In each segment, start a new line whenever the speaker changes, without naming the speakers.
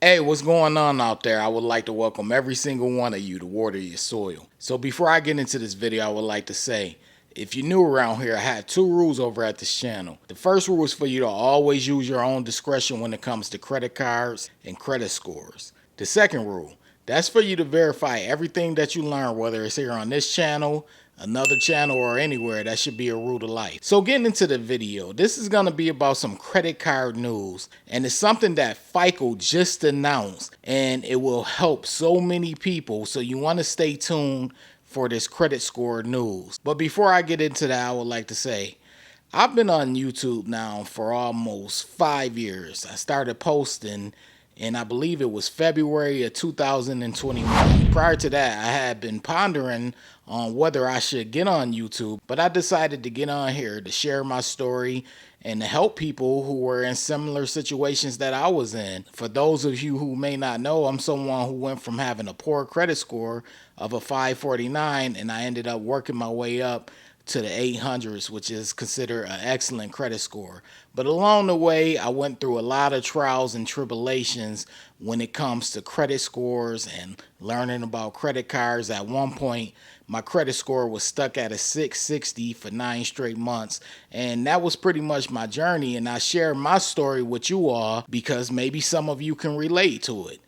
Hey, what's going on out there? I would like to welcome every single one of you to Water Your Soil. So before I get into this video, I would like to say, if you're new around here, I have two rules over at this channel. The first rule is for you to always use your own discretion when it comes to credit cards and credit scores. The second rule, that's for you to verify everything that you learn, whether it's here on this channel, another channel, or anywhere. That should be a rule of life. So getting into the video, this is going to be about some credit card news, and it's something that FICO just announced, and it will help so many people. So you want to stay tuned for this credit score news. But before I get into that, I would like to say, I've been on YouTube now for almost 5 years. I started posting and I believe it was February of 2021. Prior to that, I had been pondering on whether I should get on YouTube, but I decided to get on here to share my story and to help people who were in similar situations that I was in. For those of you who may not know, I'm someone who went from having a poor credit score of a 549, and I ended up working my way up to the 800s, which is considered an excellent credit score. But along the way, I went through a lot of trials and tribulations when it comes to credit scores and learning about credit cards. At one point, my credit score was stuck at a 660 for 9 straight months, and that was pretty much my journey. And I share my story with you all because maybe some of you can relate to it.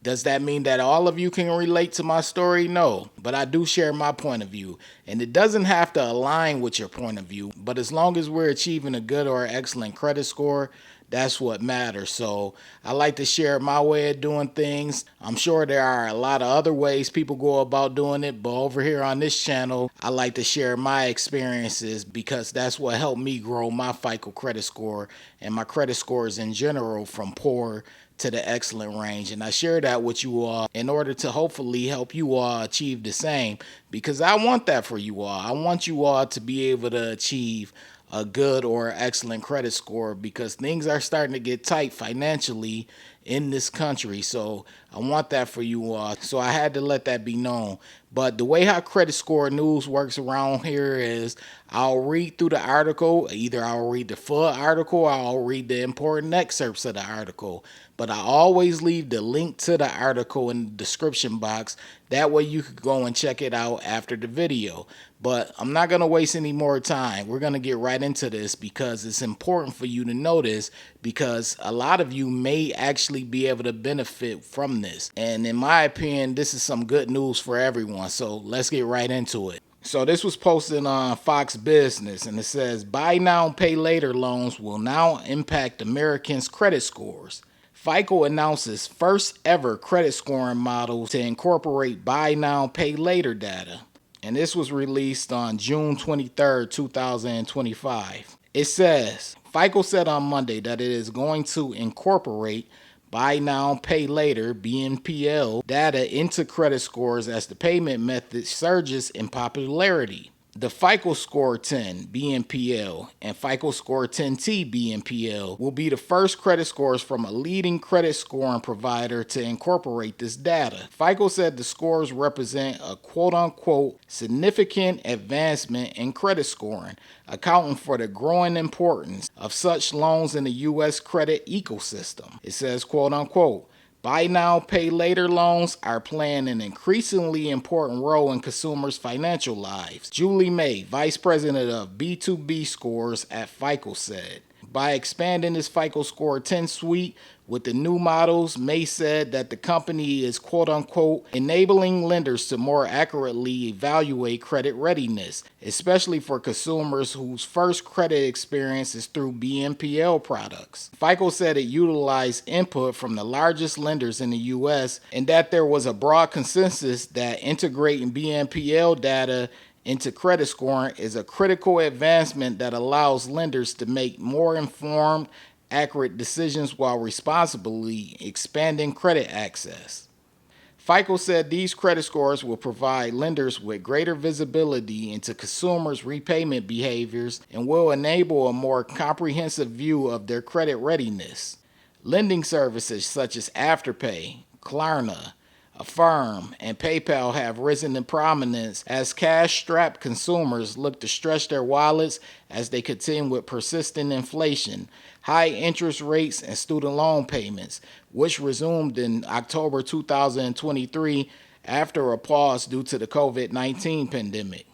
Does that mean that all of you can relate to my story? No, but I do share my point of view, and it doesn't have to align with your point of view, but as long as we're achieving a good or excellent credit score, that's what matters. So I like to share my way of doing things. I'm sure there are a lot of other ways people go about doing it, but over here on this channel, I like to share my experiences because that's what helped me grow my FICO credit score and my credit scores in general from poor to the excellent range. And I share that with you all in order to hopefully help you all achieve the same, because I want that for you all. I want you all to be able to achieve a good or excellent credit score because things are starting to get tight financially in this country. So I want that for you all. So I had to let that be known. But the way how credit score news works around here is I'll read through the article. Either I'll read the full article or I'll read the important excerpts of the article. But I always leave the link to the article in the description box. That way you could go and check it out after the video. But I'm not going to waste any more time. We're going to get right into this because it's important for you to know this, because a lot of you may actually be able to benefit from this. And in my opinion, this is some good news for everyone. So let's get right into it. So this was posted on Fox Business, and it says, buy now, pay later loans will now impact Americans' credit scores. FICO announces first ever credit scoring model to incorporate buy now, pay later data. And this was released on June 23rd, 2025. It says, FICO said on Monday that it is going to incorporate buy now, pay later (BNPL) data into credit scores as the payment method surges in popularity. The FICO Score 10 BNPL and FICO Score 10T BNPL will be the first credit scores from a leading credit scoring provider to incorporate this data. FICO said the scores represent a quote-unquote significant advancement in credit scoring, accounting for the growing importance of such loans in the U.S. credit ecosystem. It says quote-unquote, buy now, pay later loans are playing an increasingly important role in consumers' financial lives. Julie May, Vice President of B2B Scores at FICO, said. By expanding this FICO Score 10 suite with the new models, May said that the company is quote-unquote enabling lenders to more accurately evaluate credit readiness, especially for consumers whose first credit experience is through BNPL products. FICO said it utilized input from the largest lenders in the U.S. and that there was a broad consensus that integrating BNPL data into credit scoring is a critical advancement that allows lenders to make more informed, accurate decisions while responsibly expanding credit access. FICO said these credit scores will provide lenders with greater visibility into consumers' repayment behaviors and will enable a more comprehensive view of their credit readiness. Lending services such as Afterpay, Klarna, Affirm, and PayPal have risen in prominence as cash-strapped consumers look to stretch their wallets as they contend with persistent inflation, high interest rates, and student loan payments, which resumed in October 2023 after a pause due to the COVID-19 pandemic.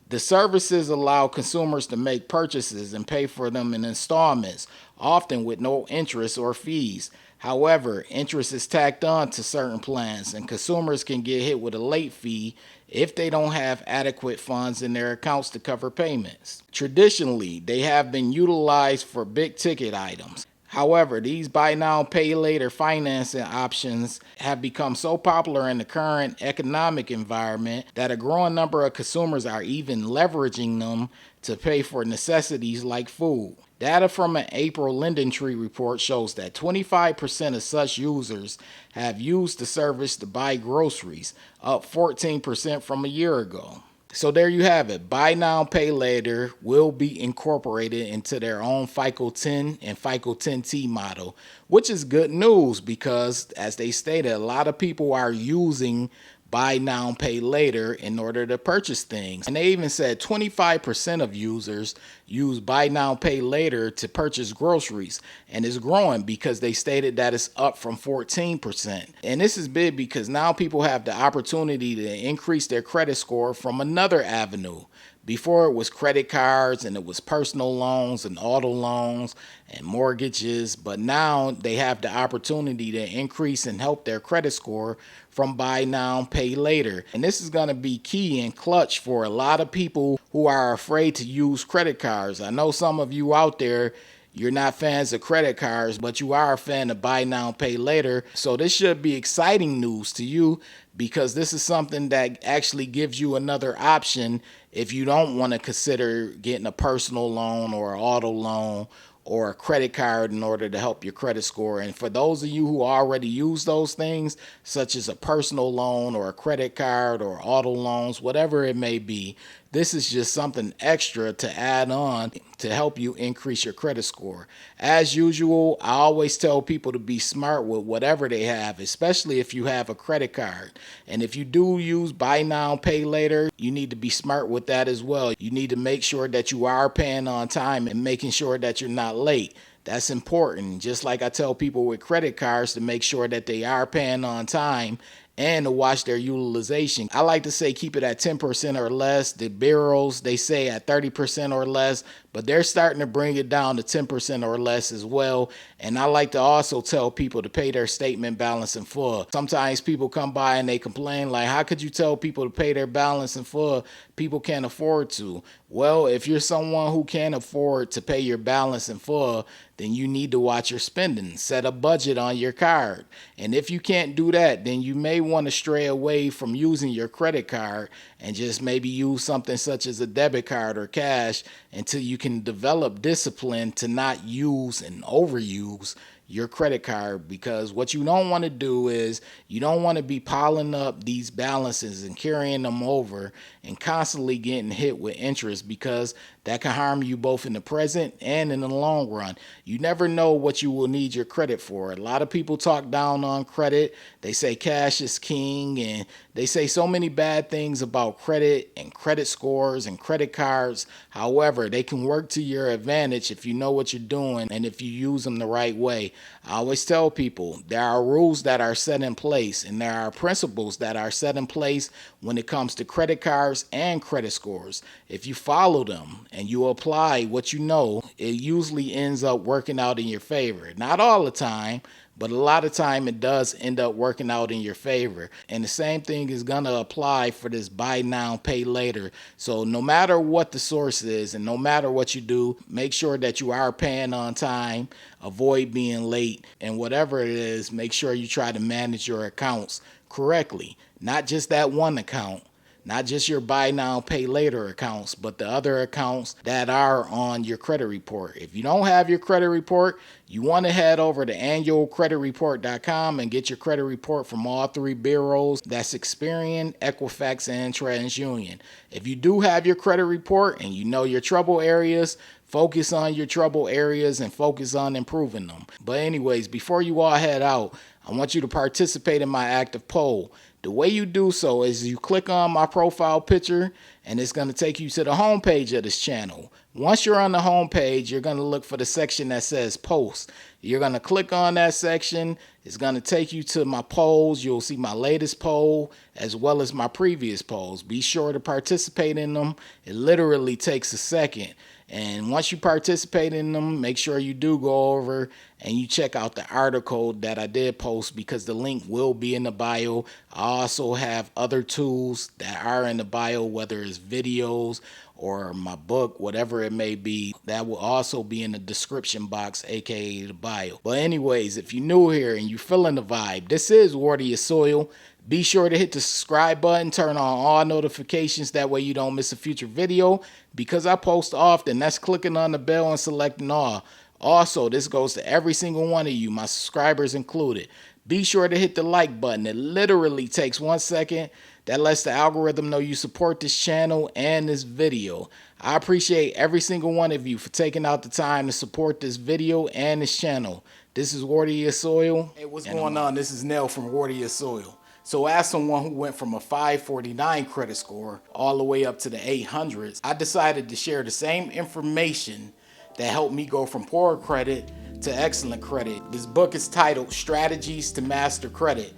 The services allow consumers to make purchases and pay for them in installments, often with no interest or fees. However, interest is tacked on to certain plans, and consumers can get hit with a late fee if they don't have adequate funds in their accounts to cover payments. Traditionally, they have been utilized for big ticket items. However, these buy now, pay later financing options have become so popular in the current economic environment that a growing number of consumers are even leveraging them to pay for necessities like food. Data from an April LendingTree report shows that 25% of such users have used the service to buy groceries, up 14% from a year ago. So there you have it. Buy now, pay later will be incorporated into their own FICO 10 and FICO 10T model, which is good news because, as they stated, a lot of people are using buy now, pay later in order to purchase things. And they even said 25% of users use buy now, pay later to purchase groceries. And it's growing because they stated that it's up from 14%. And this is big because now people have the opportunity to increase their credit score from another avenue. Before it was credit cards and it was personal loans and auto loans and mortgages, but now they have the opportunity to increase and help their credit score from buy now, pay later. And this is going to be key and clutch for a lot of people who are afraid to use credit cards. I know some of you out there, you're not fans of credit cards, but you are a fan of buy now, pay later. So this should be exciting news to you because this is something that actually gives you another option if you don't want to consider getting a personal loan or an auto loan or a credit card in order to help your credit score. And for those of you who already use those things, such as a personal loan or a credit card or auto loans, whatever it may be, this is just something extra to add on to help you increase your credit score. As usual, I always tell people to be smart with whatever they have, especially if you have a credit card. And if you do use buy now, pay later, you need to be smart with that as well. You need to make sure that you are paying on time and making sure that you're not late. That's important. Just like I tell people with credit cards to make sure that they are paying on time and to watch their utilization. I like to say keep it at 10% or less. The bureaus, they say at 30% or less, but they're starting to bring it down to 10% or less as well. And I like to also tell people to pay their statement balance in full. Sometimes people come by and they complain like, how could you tell people to pay their balance in full? People can't afford to. Well, if you're someone who can't afford to pay your balance in full, then you need to watch your spending. Set a budget on your card. And if you can't do that, then you may want to stray away from using your credit card and just maybe use something such as a debit card or cash until you can develop discipline to not use and overuse your credit card, because what you don't want to do is you don't want to be piling up these balances and carrying them over and constantly getting hit with interest, because that can harm you both in the present and in the long run. You never know what you will need your credit for. A lot of people talk down on credit. They say cash is king, and they say so many bad things about credit and credit scores and credit cards. However, they can work to your advantage if you know what you're doing and if you use them the right way. I always tell people there are rules that are set in place and there are principles that are set in place when it comes to credit cards and credit scores. If you follow them and you apply what you know, it usually ends up working out in your favor. Not all the time, but a lot of time it does end up working out in your favor. And the same thing is going to apply for this buy now, pay later. So no matter what the source is and no matter what you do, make sure that you are paying on time, avoid being late, and whatever it is, make sure you try to manage your accounts correctly. Not just that one account. Not just your buy now, pay later accounts, but the other accounts that are on your credit report. If you don't have your credit report, you want to head over to annualcreditreport.com and get your credit report from all three bureaus. That's Experian, Equifax, and TransUnion. If you do have your credit report and you know your trouble areas, focus on your trouble areas and focus on improving them. But anyways, before you all head out, I want you to participate in my active poll. The way you do so is you click on my profile picture and it's going to take you to the home page of this channel. Once you're on the home page, you're going to look for the section that says post. You're going to click on that section. It's going to take you to my polls. You'll see my latest poll as well as my previous polls. Be sure to participate in them. It literally takes a second. And once you participate in them, make sure you do go over and you check out the article that I did post, because the link will be in the bio. I also have other tools that are in the bio, whether it's videos or my book, whatever it may be, that will also be in the description box, aka the bio. But anyways, if you're new here and you're feeling the vibe, this is Water Your Soil. Be sure to hit the subscribe button, turn on all notifications, that way you don't miss a future video, because I post often. That's clicking on the bell and selecting all. Also, this goes to every single one of you, my subscribers included. Be sure to hit the like button. It literally takes 1 second. That lets the algorithm know you support this channel and this video. I appreciate every single one of you for taking out the time to support this video and this channel. This is Water Your Soil. Hey, what's going on? This is Nell from Water Your Soil. So as someone who went from a 549 credit score all the way up to the 800s, I decided to share the same information that helped me go from poor credit to excellent credit. This book is titled Strategies to Master Credit.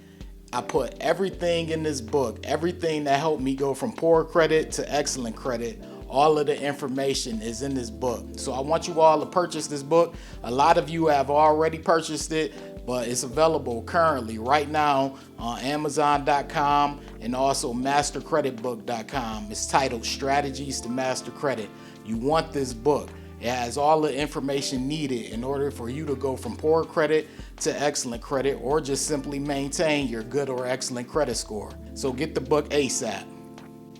I put everything in this book, everything that helped me go from poor credit to excellent credit. All of the information is in this book. So I want you all to purchase this book. A lot of you have already purchased it, but it's available currently right now on Amazon.com and also MasterCreditBook.com. It's titled Strategies to Master Credit. You want this book. It has all the information needed in order for you to go from poor credit to excellent credit, or just simply maintain your good or excellent credit score. So get the book ASAP.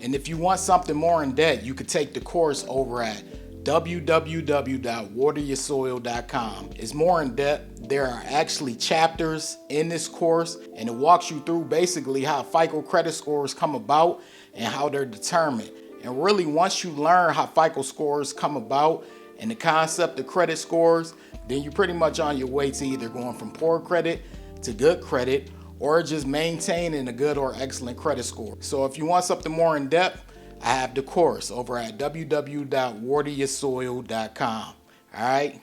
And if you want something more in depth, you could take the course over at www.wateryoursoil.com. It's more in depth. There are actually chapters in this course, and it walks you through basically how FICO credit scores come about and how they're determined. And really, once you learn how FICO scores come about and the concept of credit scores, then you're pretty much on your way to either going from poor credit to good credit, or just maintaining a good or excellent credit score. So if you want something more in depth, I have the course over at www.wateryoursoil.com. All right.